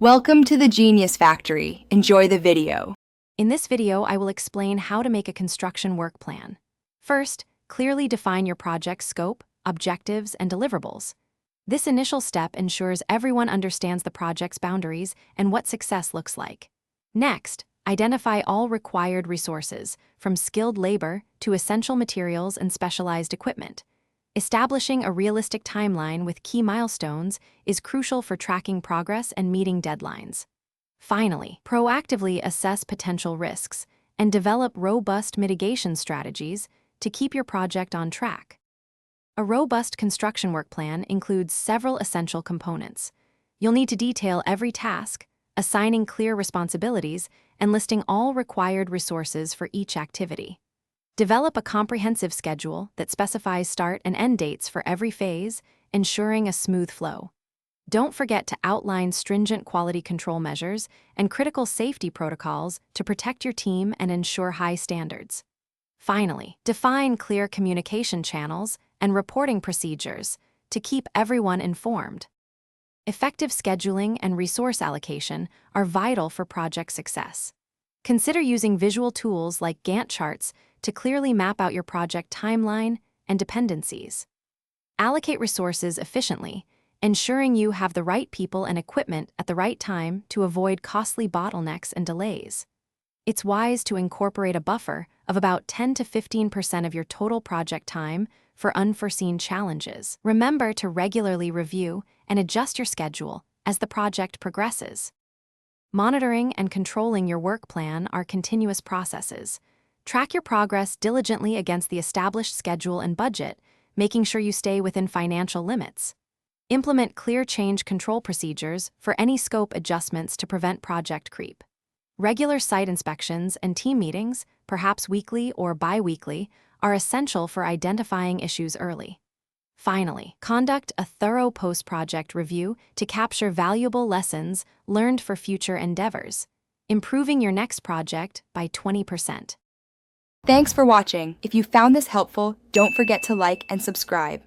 Welcome to the Genius Factory. Enjoy the video. In this video, I will explain how to make a construction work plan. First, clearly define your project's scope, objectives, and deliverables. This initial step ensures everyone understands the project's boundaries and what success looks like. Next, identify all required resources, from skilled labor to essential materials and specialized equipment. Establishing a realistic timeline with key milestones is crucial for tracking progress and meeting deadlines. Finally, proactively assess potential risks and develop robust mitigation strategies to keep your project on track. A robust construction work plan includes several essential components. You'll need to detail every task, assigning clear responsibilities, and listing all required resources for each activity. Develop a comprehensive schedule that specifies start and end dates for every phase, ensuring a smooth flow. Don't forget to outline stringent quality control measures and critical safety protocols to protect your team and ensure high standards. Finally, define clear communication channels and reporting procedures to keep everyone informed. Effective scheduling and resource allocation are vital for project success. Consider using visual tools like Gantt charts to clearly map out your project timeline and dependencies. Allocate resources efficiently, ensuring you have the right people and equipment at the right time to avoid costly bottlenecks and delays. It's wise to incorporate a buffer of about 10 to 15% of your total project time for unforeseen challenges. Remember to regularly review and adjust your schedule as the project progresses. Monitoring and controlling your work plan are continuous processes. Track your progress diligently against the established schedule and budget, making sure you stay within financial limits. Implement clear change control procedures for any scope adjustments to prevent project creep. Regular site inspections and team meetings, perhaps weekly or bi-weekly, are essential for identifying issues early. Finally, conduct a thorough post-project review to capture valuable lessons learned for future endeavors, improving your next project by 20%. Thanks for watching. If you found this helpful, don't forget to like and subscribe.